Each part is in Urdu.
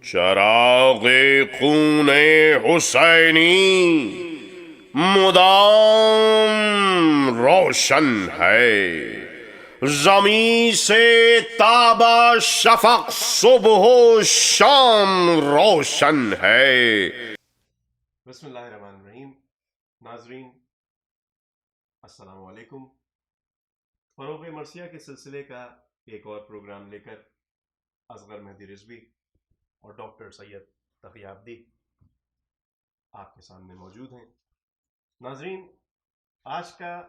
چراغ خون حسینی مدام روشن ہے، زمیں سے تابا شفق صبح و شام روشن ہے۔ بسم اللہ الرحمن الرحیم۔ ناظرین السلام علیکم۔ فروغ مرثیہ کے سلسلے کا ایک اور پروگرام لے کر اصغر مہدی رضوی اور ڈاکٹر سید تقی عابدی آپ کے سامنے موجود ہیں۔ ناظرین، آج کا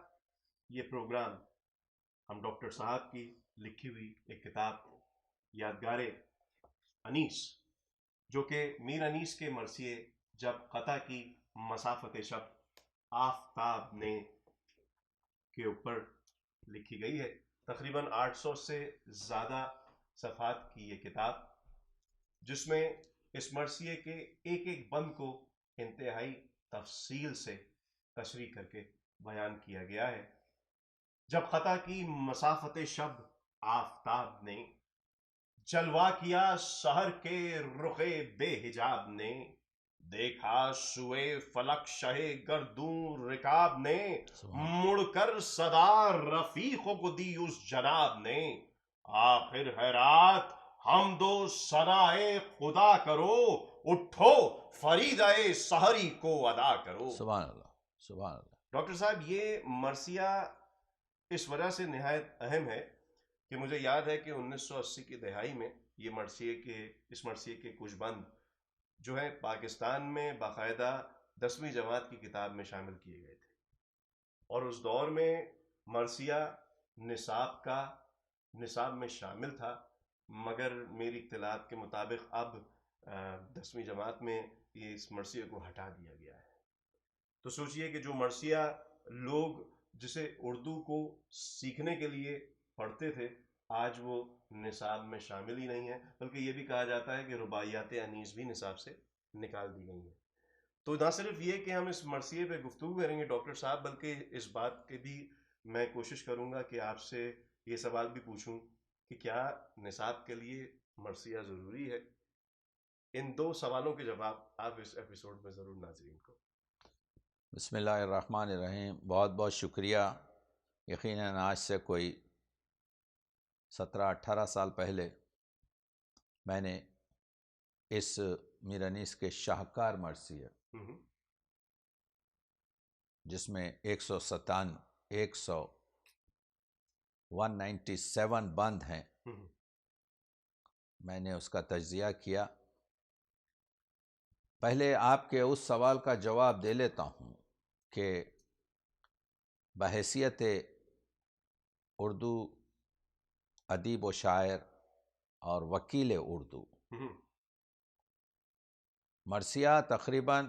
یہ پروگرام ہم ڈاکٹر صاحب کی لکھی ہوئی ایک کتاب یادگار انیس، جو کہ میر انیس کے مرثیے جب قطع کی مسافت شب آفتاب نے کے اوپر لکھی گئی ہے۔ تقریباً 800 سے زیادہ صفحات کی یہ کتاب، جس میں اس مرثیے کے ایک ایک بند کو انتہائی تفصیل سے تشریح کر کے بیان کیا گیا ہے۔ جب قطع کی مسافت شب آفتاب نے جلوہ کیا سحر کے رخ بے حجاب نے، دیکھا سوئے فلک شہ گردوں رکاب نے، مڑ کر صدا رفیق کو دی اس جناب نے، آخر حیرات حمد و ثنائے خدا کرو، اٹھو فریضہ سحری کو ادا کرو۔ سبحان اللہ، سبحان اللہ۔ ڈاکٹر صاحب، یہ مرثیہ اس وجہ سے نہایت اہم ہے کہ مجھے یاد ہے کہ 1980 کی دہائی میں یہ اس مرثیے کے کچھ بند جو ہے پاکستان میں باقاعدہ 10ویں جماعت کی کتاب میں شامل کیے گئے تھے، اور اس دور میں مرثیہ نصاب میں شامل تھا، مگر میری اطلاعات کے مطابق اب 10ویں جماعت میں یہ اس مرثیے کو ہٹا دیا گیا ہے۔ تو سوچئے کہ جو مرثیہ لوگ جسے اردو کو سیکھنے کے لیے پڑھتے تھے، آج وہ نصاب میں شامل ہی نہیں ہے، بلکہ یہ بھی کہا جاتا ہے کہ رباعیات انیس بھی نصاب سے نکال دی گئی ہیں۔ تو نہ صرف یہ کہ ہم اس مرثیے پہ گفتگو کریں گے ڈاکٹر صاحب، بلکہ اس بات کی بھی میں کوشش کروں گا کہ آپ سے یہ سوال بھی پوچھوں کہ کیا نصاب کے لیے مرثیہ ضروری ہے؟ ان دو سوالوں کے جواب آپ اس ایپیسوڈ میں ضرور ناظرین کو۔ بسم اللہ الرحمن الرحیم۔ بہت بہت شکریہ۔ یقیناً آج سے کوئی 17-18 سال پہلے میں نے اس میر انیس کے شاہکار مرثیہ، جس میں 197 بند ہیں، میں نے اس کا تجزیہ کیا۔ پہلے آپ کے اس سوال کا جواب دے لیتا ہوں کہ بحیثیت اردو ادیب و شاعر اور وکیل اردو، مرثیہ تقریباً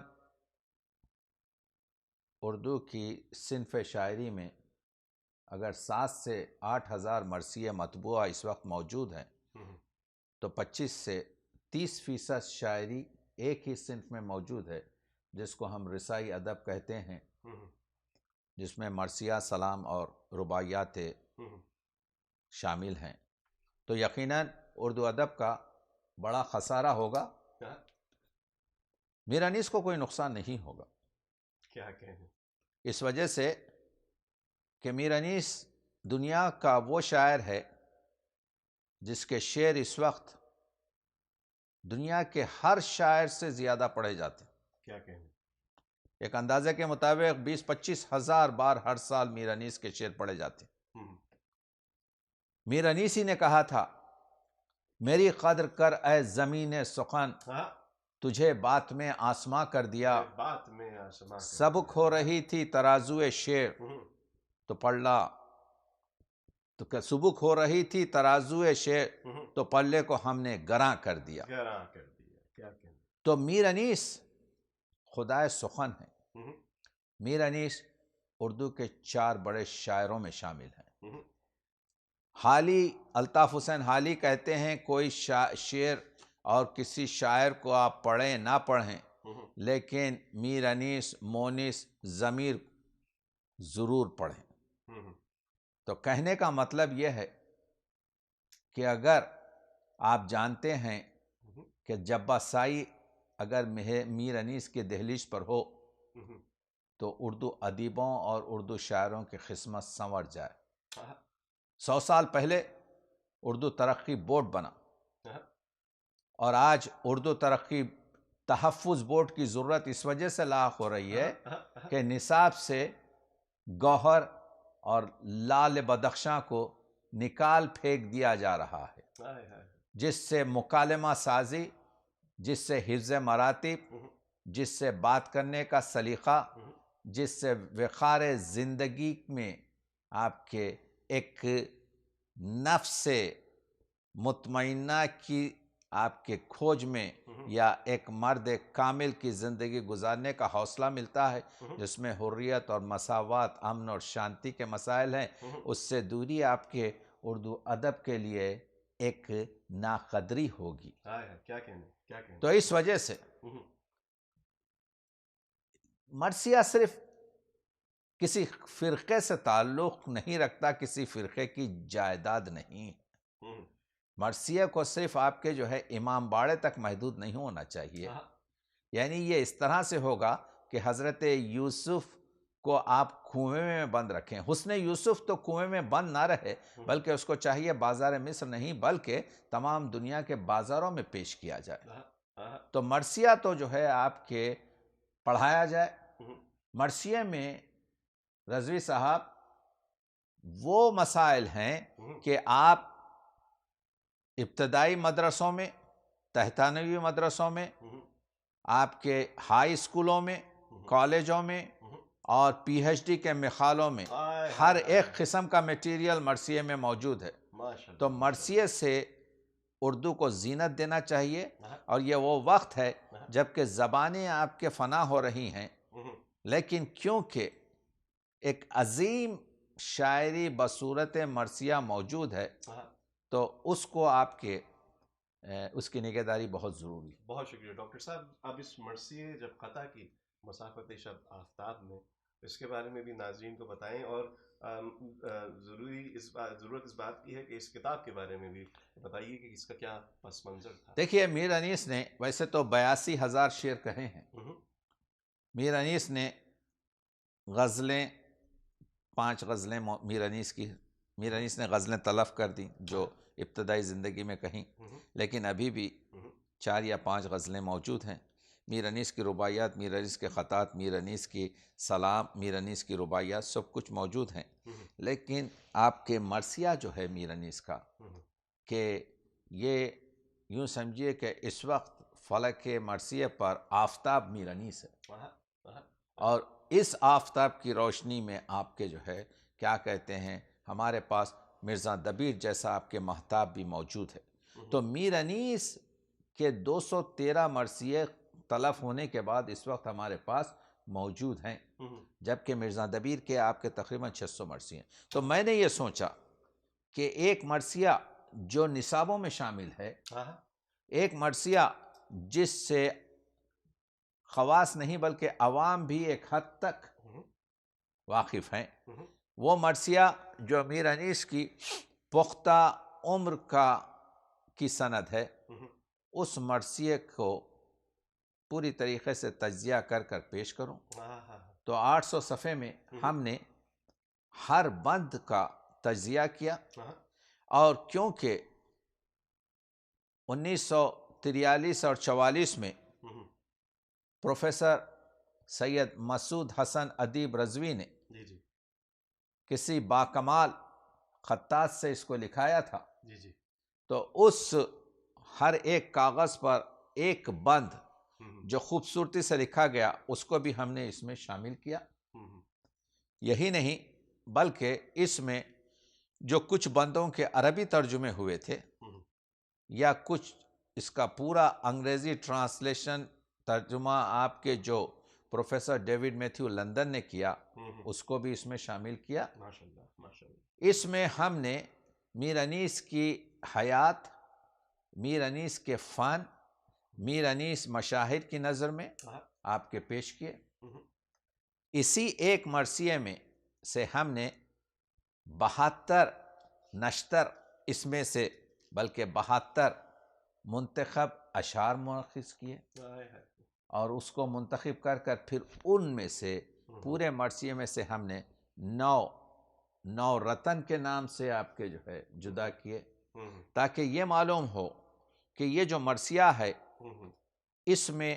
اردو کی صنف شاعری میں اگر 7 سے 8 ہزار مرثیے مطبوعہ اس وقت موجود ہیں، تو 25 سے 30% شاعری ایک ہی صنف میں موجود ہے، جس کو ہم رسائی ادب کہتے ہیں، جس میں مرثیہ، سلام اور رباعیات شامل ہیں۔ تو یقیناً اردو ادب کا بڑا خسارہ ہوگا، میر انیس کو کوئی نقصان نہیں ہوگا۔ کیا کہیں؟ اس وجہ سے کہ میر انیس دنیا کا وہ شاعر ہے جس کے شعر اس وقت دنیا کے ہر شاعر سے زیادہ پڑھے جاتے ہیں۔ کیا کہیں؟ ایک اندازے کے مطابق 20-25 ہزار بار ہر سال میر انیس کے شعر پڑھے جاتے ہیں۔ میر انیس ہی نے کہا تھا، میری قدر کر اے زمین سخن، تجھے بات میں آسماں کر دیا، سبک ہو رہی تھی ترازو شعر تو پلہ، تو سبک ہو رہی تھی ترازو شعر تو پلے کو ہم نے گراں کر دیا۔ تو میر انیس خدائے سخن ہے۔ میر انیس اردو کے 4 بڑے شاعروں میں شامل ہیں۔ حالی، الطاف حسین حالی کہتے ہیں، کوئی شعر اور کسی شاعر کو آپ پڑھیں نہ پڑھیں، لیکن میر انیس، مونس، ضمیر ضرور پڑھیں۔ تو کہنے کا مطلب یہ ہے کہ اگر آپ جانتے ہیں کہ جبا سائی اگر میر انیس کے دہلیز پر ہو تو اردو ادیبوں اور اردو شاعروں کی قسمت سنور جائے۔ 100 سال پہلے اردو ترقی بورڈ بنا اور آج اردو ترقی تحفظ بورڈ کی ضرورت اس وجہ سے لاحق ہو رہی ہے کہ نصاب سے گوہر اور لال بدخشاں کو نکال پھینک دیا جا رہا ہے، جس سے مکالمہ سازی، جس سے حفظ مراتب، جس سے بات کرنے کا سلیقہ، جس سے وقار زندگی میں آپ کے ایک نفس مطمئنہ کی آپ کے کھوج میں یا ایک مرد کامل کی زندگی گزارنے کا حوصلہ ملتا ہے، جس میں حریت اور مساوات، امن اور شانتی کے مسائل ہیں، اس سے دوری آپ کے اردو ادب کے لیے ایک ناقدری ہوگی۔ کیا کہنے تو اس وجہ سے مرثیہ صرف کسی فرقے سے تعلق نہیں رکھتا، کسی فرقے کی جائیداد نہیں۔ مرثیہ کو صرف آپ کے جو ہے امام باڑے تک محدود نہیں ہونا چاہیے، یعنی یہ اس طرح سے ہوگا کہ حضرت یوسف کو آپ کنویں میں بند رکھیں۔ حسن یوسف تو کنویں میں بند نہ رہے، بلکہ اس کو چاہیے بازار مصر نہیں بلکہ تمام دنیا کے بازاروں میں پیش کیا جائے۔ تو مرثیہ تو جو ہے آپ کے پڑھایا جائے۔ مرثیہ میں رضوی صاحب وہ مسائل ہیں کہ آپ ابتدائی مدرسوں میں، تحتانوی مدرسوں میں، آپ کے ہائی اسکولوں میں، کالجوں میں اور پی ایچ ڈی کے مقالوں میں ہر ایک قسم کا میٹیریل مرثیہ میں موجود ہے۔ تو مرثیہ سے اردو کو زینت دینا چاہیے، اور یہ وہ وقت ہے جب کہ زبانیں آپ کے فنا ہو رہی ہیں، لیکن کیونکہ ایک عظیم شاعری بصورت مرثیہ موجود ہے تو اس کو آپ کے اس کی نگہداری بہت ضروری ہے۔ بہت شکریہ ڈاکٹر صاحب۔ اب اس مرثیے جب قطع کی مسافت شب آفتاب میں، اس کے بارے میں بھی ناظرین کو بتائیں، اور ضرورت اس بات کی ہے کہ اس کتاب کے بارے میں بھی بتائیے کہ اس کا کیا پس منظر تھا۔ دیکھیے، میر انیس نے ویسے تو 82,000 شعر کہے ہیں۔ میر انیس نے غزلیں 5 غزلیں میر انیس نے غزلیں تلف کر دیں جو ابتدائی زندگی میں کہیں، لیکن ابھی بھی 4 یا 5 غزلیں موجود ہیں۔ میر انیس کی رباعیات، میر انیس کے خطات، میر انیس کی سلام، میر انیس کی رباعیات سب کچھ موجود ہیں، لیکن آپ کے مرثیہ جو ہے میر انیس کا، کہ یہ یوں سمجھیے کہ اس وقت فلک مرثیہ پر آفتاب میر انیس ہے، اور اس آفتاب کی روشنی میں آپ کے جو ہے کیا کہتے ہیں، ہمارے پاس مرزا دبیر جیسا آپ کے مہتاب بھی موجود ہے۔ تو میر انیس کے 213 مرثیے تلف ہونے کے بعد اس وقت ہمارے پاس موجود ہیں، جبکہ مرزا دبیر کے آپ کے تقریباً 600 مرثیے ہیں۔ تو میں نے یہ سوچا کہ ایک مرثیہ جو نصابوں میں شامل ہے، ایک مرثیہ جس سے خواص نہیں بلکہ عوام بھی ایک حد تک واقف ہیں، وہ مرثیہ جو میر انیس کی پختہ عمر کی سند ہے، اس مرثیے کو پوری طریقے سے تجزیہ کر پیش کروں تو 800 صفحے میں ہم نے ہر بند کا تجزیہ کیا، اور کیونکہ 1943 اور 44 میں پروفیسر سید مسعود حسن ادیب رضوی نے کسی باکمال خطاط سے اس کو لکھایا تھا، تو اس ہر ایک کاغذ پر ایک بند جو خوبصورتی سے لکھا گیا اس کو بھی ہم نے اس میں شامل کیا۔ یہی نہیں بلکہ اس میں جو کچھ بندوں کے عربی ترجمے ہوئے تھے یا کچھ اس کا پورا انگریزی ٹرانسلیشن ترجمہ آپ کے جو پروفیسر ڈیوڈ میتھیو لندن نے کیا اس کو بھی اس میں شامل کیا۔ اس میں ہم نے میر انیس کی حیات، میر انیس کے فن، میر انیس مشاہد کی نظر میں آپ کے پیش کیے۔ اسی ایک مرثیے میں سے ہم نے 72 نشتر اس میں سے بلکہ 72 منتخب اشعار منعقد کیے اور اس کو منتخب کر کر پھر ان میں سے پورے مرثیے میں سے ہم نے 9 رتن کے نام سے آپ کے جو ہے جدا کیے، تاکہ یہ معلوم ہو کہ یہ جو مرثیہ ہے اس میں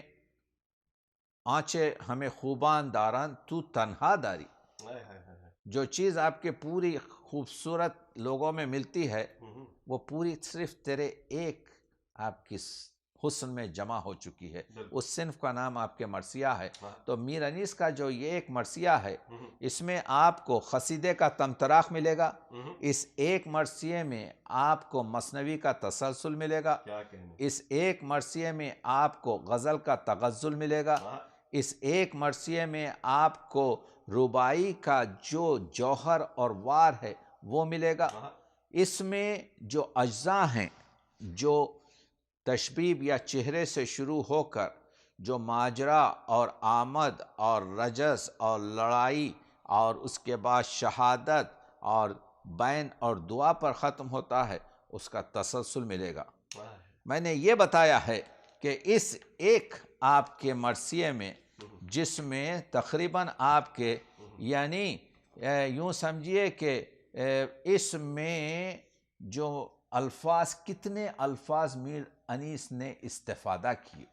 آنچے ہمیں خوبان داران تو تنہا داری، جو چیز آپ کے پوری خوبصورت لوگوں میں ملتی ہے وہ پوری صرف تیرے ایک آپ کی حسن میں جمع ہو چکی ہے، اس صنف کا نام آپ کے مرثیہ ہے۔ تو میر انیس کا جو یہ ایک مرثیہ ہے اس میں آپ کو قصیدے کا تمطراق ملے گا، اس ایک مرثیے میں آپ کو مثنوی کا تسلسل ملے گا، اس ایک مرثیے میں آپ کو غزل کا تغزل ملے گا، اس ایک مرثیے میں آپ کو رباعی کا جو جوہر اور وار ہے وہ ملے گا۔ اس میں جو اجزاء ہیں، جو تشبیب یا چہرے سے شروع ہو کر جو ماجرا اور آمد اور رجس اور لڑائی اور اس کے بعد شہادت اور بین اور دعا پر ختم ہوتا ہے، اس کا تسلسل ملے گا۔ میں نے یہ بتایا ہے کہ اس ایک آپ کے مرثیے میں جس میں تقریباً آپ کے یعنی یوں سمجھیے کہ اس میں جو الفاظ، کتنے الفاظ میر انیس نے استفادہ کیے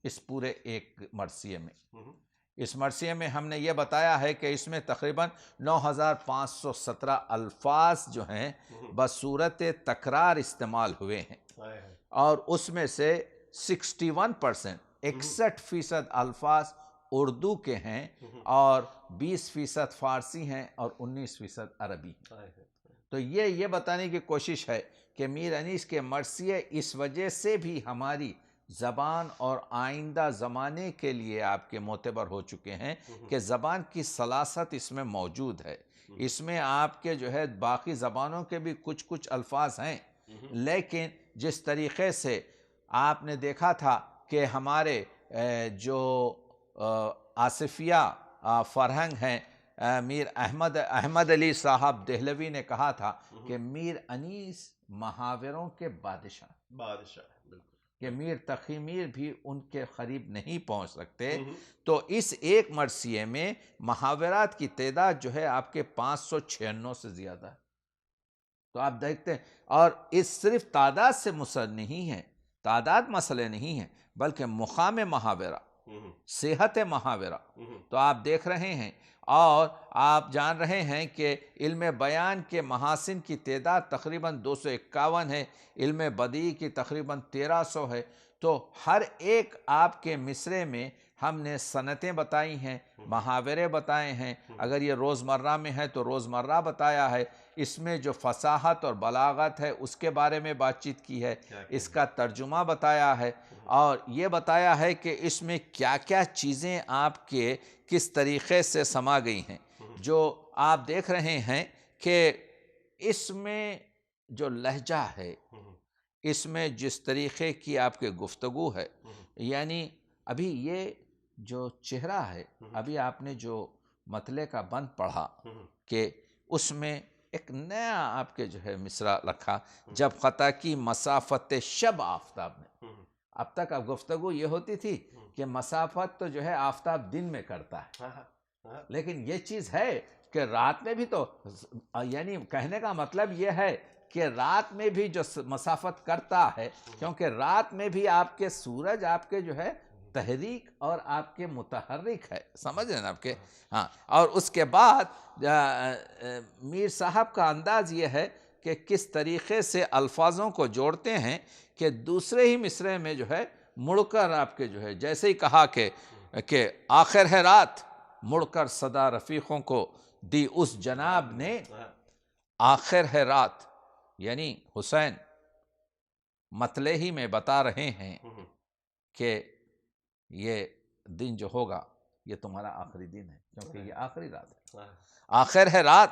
اس پورے ایک مرثیے میں۔ اس مرثیے میں ہم نے یہ بتایا ہے کہ اس میں تقریباً 9517 الفاظ جو ہیں بصورت تکرار استعمال ہوئے ہیں، اور اس میں سے 61% 61% الفاظ اردو کے ہیں اور 20% فارسی ہیں اور 19% عربی ہیں۔ تو یہ بتانے کی کوشش ہے کہ میر انیس کے مرثیے اس وجہ سے بھی ہماری زبان اور آئندہ زمانے کے لیے آپ کے معتبر ہو چکے ہیں کہ زبان کی سلاست اس میں موجود ہے۔ اس میں آپ کے جو ہے باقی زبانوں کے بھی کچھ الفاظ ہیں، لیکن جس طریقے سے آپ نے دیکھا تھا کہ ہمارے جو آصفیہ فرہنگ ہیں، میر احمد علی صاحب دہلوی نے کہا تھا کہ میر انیس محاوروں کے بادشاہ، کہ میر تقی میر بھی ان کے قریب نہیں پہنچ سکتے۔ تو اس ایک مرثیے میں محاورات کی تعداد جو ہے آپ کے 596 سے زیادہ ہے۔ تو آپ دیکھتے ہیں، اور اس صرف تعداد سے مسئلہ نہیں ہے، تعداد مسئلے نہیں ہے، بلکہ مقام محاورہ، صحت محاورہ۔ تو آپ دیکھ رہے ہیں اور آپ جان رہے ہیں کہ علم بیان کے محاسن کی تعداد تقریباً 251 ہے، علم بدیع کی تقریباً 1300 ہے۔ تو ہر ایک آپ کے مصرے میں ہم نے صنعتیں بتائی ہیں، محاورے بتائے ہیں، اگر یہ روزمرہ میں ہے تو روزمرہ بتایا ہے، اس میں جو فصاحت اور بلاغت ہے اس کے بارے میں بات چیت کی ہے، اس کا ترجمہ بتایا ہے، اور یہ بتایا ہے کہ اس میں کیا کیا چیزیں آپ کے کس طریقے سے سما گئی ہیں۔ جو آپ دیکھ رہے ہیں کہ اس میں جو لہجہ ہے، اس میں جس طریقے کی آپ کے گفتگو ہے، یعنی ابھی یہ جو چہرہ ہے، ابھی آپ نے جو مطلع کا بند پڑھا کہ اس میں ایک نیا آپ کے جو ہے مصرع رکھا، جب خطا کی مسافت شب آفتاب نے۔ اب تک اب گفتگو یہ ہوتی تھی کہ مسافت تو جو ہے آفتاب دن میں کرتا ہے، لیکن یہ چیز ہے کہ رات میں بھی تو، یعنی کہنے کا مطلب یہ ہے کہ رات میں بھی جو مسافت کرتا ہے، کیونکہ رات میں بھی آپ کے سورج آپ کے جو ہے تحریک اور آپ کے متحرک ہے، سمجھ رہے ہیں آپ کے؟ ہاں، اور اس کے بعد میر صاحب کا انداز یہ ہے کہ کس طریقے سے الفاظوں کو جوڑتے ہیں کہ دوسرے ہی مصرعے میں جو ہے مڑ کر آپ کے جو ہے جیسے ہی کہا کہ آخر ہے رات، مڑ کر صدا رفیقوں کو دی اس جناب نے، آخر ہے رات، یعنی حسین مطلع ہی میں بتا رہے ہیں کہ یہ دن جو ہوگا یہ تمہارا آخری دن ہے، کیونکہ یہ آخری رات ہے۔ آخر ہے رات،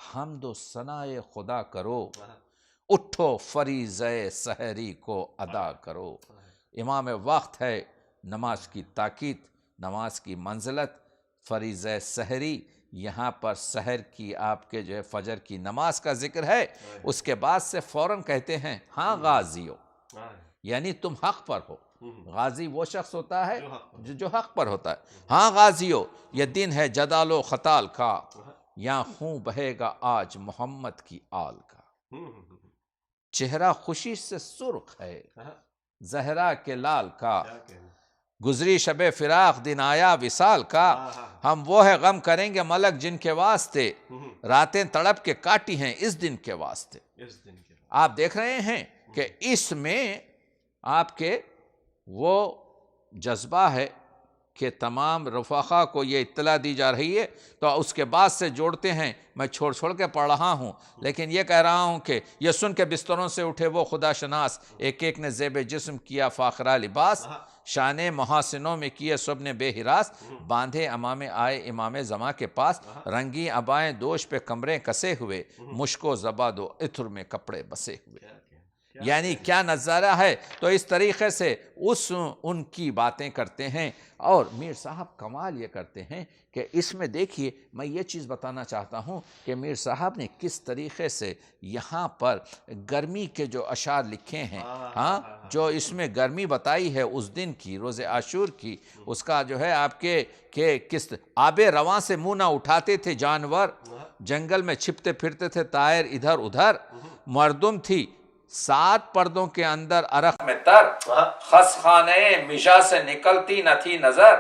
حمد و ثنائے خدا کرو، اٹھو فریضہ سحری کو ادا کرو۔ امام وقت ہے نماز کی تاکید، نماز کی منزلت، فریضہ سحری، یہاں پر سحر کی آپ کے جو ہے فجر کی نماز کا ذکر ہے، اس کے بعد سے فوراً کہتے ہیں ہاں غازیو، یعنی تم حق پر ہو. غازی وہ شخص ہوتا ہے جو حق پر ہوتا ہے. ہاں غازیو، یہ دن ہے جدال و قتال کا، یا خون بہے گا آج محمد کی آل کا. چہرہ خوشی سے سرخ ہے زہرا کے لال کا، گزری شب فراق دن آیا وصال کا. ہم وہ ہے غم کریں گے ملک جن کے واسطے، راتیں تڑپ کے کاٹی ہیں اس دن کے واسطے. آپ دیکھ رہے ہیں کہ اس میں آپ کے وہ جذبہ ہے کہ تمام رفقا کو یہ اطلاع دی جا رہی ہے، تو اس کے بعد سے جوڑتے ہیں. میں چھوڑ کے پڑھ رہا ہوں، لیکن یہ کہہ رہا ہوں کہ یہ سن کے بستروں سے اٹھے وہ خدا شناس، ایک ایک نے زیب جسم کیا فاخرہ لباس، شان محاسنوں میں کیے سب نے بے ہراس، باندھے امامے آئے امام زماں کے پاس، رنگی ابائیں دوش پہ کمریں کسے ہوئے، مشک و زباد و عطر میں کپڑے بسے ہوئے. یعنی کیا نظارہ ہے. تو اس طریقے سے ان کی باتیں کرتے ہیں. اور میر صاحب کمال یہ کرتے ہیں کہ اس میں دیکھیے، میں یہ چیز بتانا چاہتا ہوں کہ میر صاحب نے کس طریقے سے یہاں پر گرمی کے جو اشعار لکھے ہیں، ہاں، جو اس میں گرمی بتائی ہے اس دن کی، روز عاشور کی، اس کا جو ہے آپ کے کہ کس آب رواں سے منہ نہ اٹھاتے تھے جانور، جنگل میں چھپتے پھرتے تھے طائر ادھر ادھر، مردم تھی 7 پردوں کے اندر عرق میں تر، خس خانے مشا سے نکلتی نہ تھی نظر،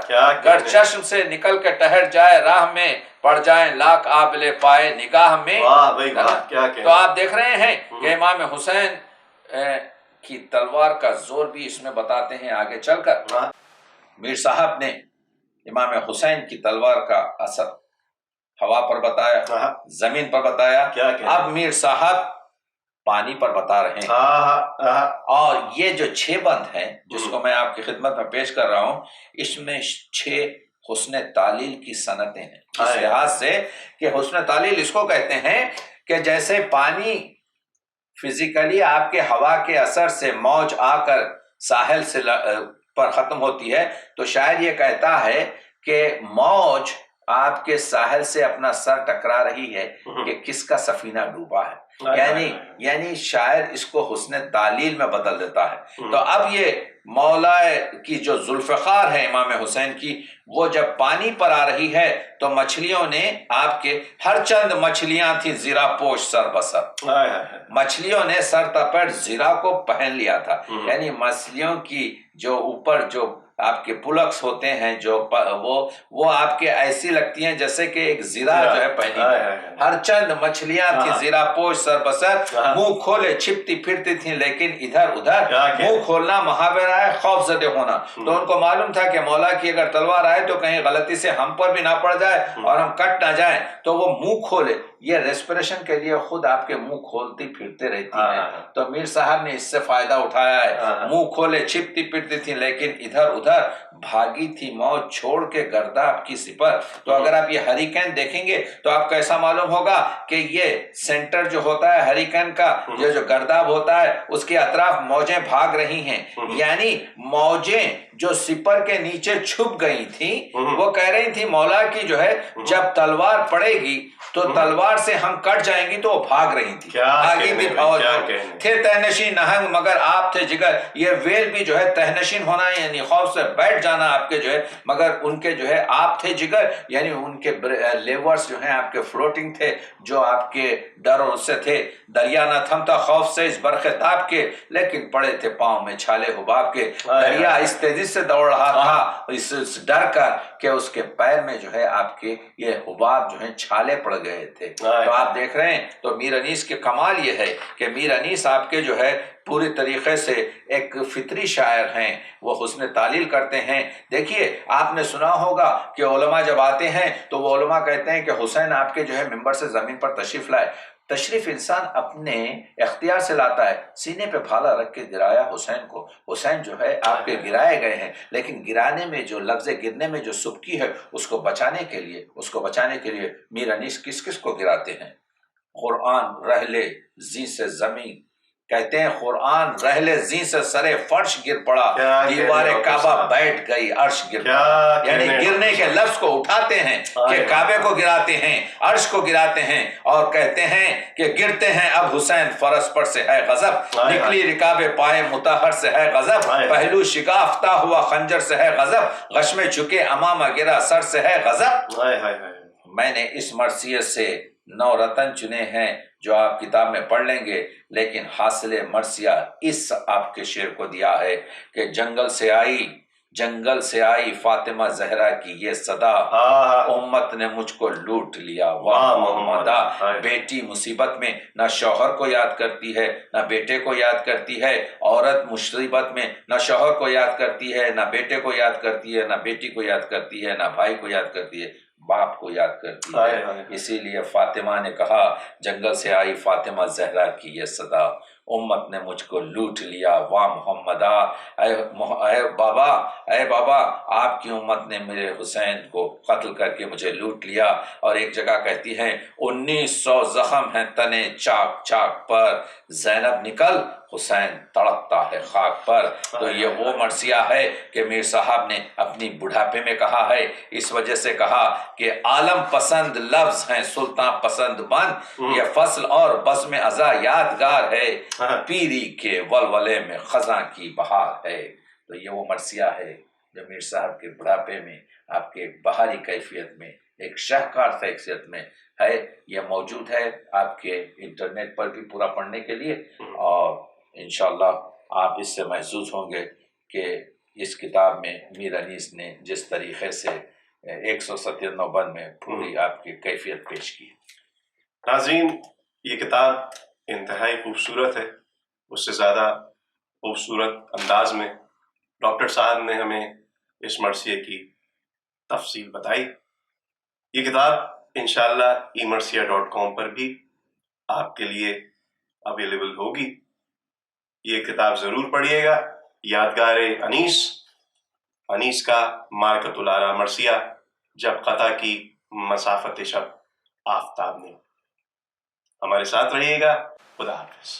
گر چشم سے نکل کے ٹہر جائے راہ میں، پڑ جائیں لاکھ آبلے پائے نگاہ میں. تو آپ دیکھ رہے ہیں کہ امام حسین کی تلوار کا زور بھی اس میں بتاتے ہیں آگے چل کر. میر صاحب نے امام حسین کی تلوار کا اثر ہوا پر بتایا، زمین پر بتایا. اب میر صاحب پانی پر بتا رہے ہیں. اور یہ جو 6 بند ہیں جس کو میں آپ کی خدمت میں پیش کر رہا ہوں، اس میں 6 حسن تعلیل کی صنعتیں ہیں، اس لحاظ سے کہ حسن تعلیل اس کو کہتے ہیں کہ جیسے پانی فزیکلی آپ کے ہوا کے اثر سے موج آ کر ساحل سے پر ختم ہوتی ہے، تو شاعر یہ کہتا ہے کہ موج آپ کے ساحل سے اپنا سر ٹکرا رہی ہے کہ کس کا سفینہ ڈوبا ہے. یعنی شاعر اس کو حسن تعلیل میں بدل دیتا ہے. تو اب یہ مولا کی جو ذوالفقار ہے امام حسین کی، وہ جب پانی پر آ رہی ہے تو مچھلیوں نے آپ کے ہر چند مچھلیاں تھیں زیرہ پوش سر بسر، مچھلیوں نے سر تپٹ زیرہ کو پہن لیا تھا. یعنی مچھلیوں کی جو اوپر جو آپ کے پلکس ہوتے ہیں جو وہ آپ کے ایسی لگتی ہیں جیسے کہ ایک زیرہ جو ہے پہنی ہے. ہر چند مچھلیاں تھیں زیرہ پوش سر بسر، منہ کھولے چھپتی پھرتی تھیں لیکن ادھر ادھر. منہ کھولنا محاورہ ہے خوف زدہ ہونا. تو ان کو معلوم تھا کہ مولا کی اگر تلوار آئے تو کہیں غلطی سے ہم پر بھی نہ پڑ جائے اور ہم کٹ نہ جائیں، تو وہ منہ کھولے. یہ ریسپریشن کے لیے خود آپ کے منہ کھولتی پھرتے رہتی ہیں. تو میر صاحب نے اس سے فائدہ اٹھایا ہے. منہ کھولے چھپتی پھرتی تھی لیکن ادھر ادھر بھاگی تھی موج چھوڑ کے گرداب کی سپر. تو اگر آپ یہ ہریکین دیکھیں گے تو آپ کو ایسا معلوم ہوگا کہ یہ سینٹر جو ہوتا ہے ہریکین کا، یہ جو گرداب ہوتا ہے اس کے اطراف موجیں بھاگ رہی ہیں. یعنی موجیں جو سپر کے نیچے چھپ گئی تھیں وہ کہہ رہی تھی مولا کی جو ہے جب تلوار پڑے گی تو تلوار سے ہم کٹ جائیں گی، تو وہ بھاگ رہی تھی. آگے بھی تھے تہنشین نہنگ مگر آپ تھے جگر. یہ ویل بھی جو ہے تہنشین ہونا ہے یعنی خوف سے بیٹھ جانا آپ کے جو ہے، مگر ان کے جو ہے آپ تھے جگر، یعنی ان کے لیورز جو ہیں آپ کے فلوٹنگ تھے، جو آپ کے ڈر اور اس سے تھے. دریا نہ تھمتا خوف سے اس برق تاب کے، لیکن پڑے تھے پاؤں میں چھالے حباب کے. دریا اس تیزی سے دوڑ رہا تھا اس ڈر کا کہ اس کے پیر میں جو ہے آپ کے یہ حباب جو ہیں چھالے پڑ گئے تھے. تو آپ دیکھ رہے ہیں تو میر انیس کے کمال یہ ہے کہ میر انیس آپ کے جو ہے پوری طریقے سے ایک فطری شاعر ہیں، وہ حسن تعلیل کرتے ہیں. دیکھیے آپ نے سنا ہوگا کہ علماء جب آتے ہیں تو وہ علماء کہتے ہیں کہ حسین آپ کے جو ہے منبر سے زمین پر تشریف لائے. تشریف انسان اپنے اختیار سے لاتا ہے. سینے پہ بھالا رکھ کے گرایا حسین کو. حسین جو ہے آپ کے گرائے گئے ہیں، لیکن گرانے میں جو لفظ گرنے میں جو سبکی ہے اس کو بچانے کے لیے میر انیس کس کس کو گراتے ہیں؟ قرآن رہ لے زی سے زمین کہتے ہیں قرآن رحل زی سے سرے فرش گر پڑا، دیوار کعبہ بیٹھ گئی، عرش گر پڑا. یعنی گرنے کے لفظ کو اٹھاتے ہیں کہ کعبے کو گراتے ہیں، عرش کو گراتے ہیں، اور کہتے ہیں کہ گرتے ہیں اب حسین فرس پر سے ہے غضب، نکلی رکاب پائے مطہر سے ہے غضب، پہلو شکافتہ ہوا خنجر سے ہے غضب، غشم جھکے امامہ گرا سر سے ہے غضب. میں نے اس مرثیت سے 9 رتن چنے ہیں جو آپ کتاب میں پڑھ لیں گے، لیکن حاصل مرثیہ اس آپ کے شعر کو دیا ہے کہ جنگل سے آئی فاطمہ زہرا کی یہ صدا، امت نے مجھ کو لوٹ لیا واہ محمدہ. بیٹی مصیبت میں نہ شوہر کو یاد کرتی ہے نہ بیٹے کو یاد کرتی ہے، عورت مصیبت میں نہ شوہر کو یاد کرتی ہے نہ بیٹے کو یاد کرتی ہے نہ بیٹی کو یاد کرتی ہے نہ بھائی کو یاد کرتی ہے، باپ کو یاد کرتی ہے. اسی لیے فاطمہ نے کہا جنگل سے آئی فاطمہ زہرا کی یہ صدا، امت نے مجھ کو لوٹ لیا واہ محمدہ. اے بابا آپ کی امت نے میرے حسین کو قتل کر کے مجھے لوٹ لیا. اور ایک جگہ کہتی ہیں 1900 زخم ہیں تنے چاک چاک پر، زینب نکل حسین تڑپتا ہے خاک پر. تو یہ وہ مرثیہ ہے کہ میر صاحب نے اپنی بڑھاپے میں کہا ہے، اس وجہ سے کہا کہ عالم پسند لفظ ہیں سلطان پسند بند، یہ فصل اور بزم ازا یادگار ہے، پیری کے ولولے میں خزاں کی بہار ہے. تو یہ وہ مرثیہ ہے جو میر صاحب کے بڑھاپے میں آپ کے ایک بہاری کیفیت میں، ایک شاہکار شخصیت میں ہے. یہ موجود ہے آپ کے انٹرنیٹ پر بھی پورا پڑھنے کے لیے، اور انشاءاللہ آپ اس سے محظوظ ہوں گے کہ اس کتاب میں میر انیس نے جس طریقے سے 197 بند میں پوری آپ کی کیفیت پیش کی. ناظرین، یہ کتاب انتہائی خوبصورت ہے، اس سے زیادہ خوبصورت انداز میں ڈاکٹر صاحب نے ہمیں اس مرثیے کی تفصیل بتائی. یہ کتاب انشاءاللہ emercia.com پر بھی آپ کے لیے اویلیبل ہوگی. یہ کتاب ضرور پڑھیے گا. یادگار انیس کا مارکۃ الآراء مرثیہ، جب قطع کی مسافت شب آفتاب نے. ہمارے ساتھ رہیے گا. خدا حافظ.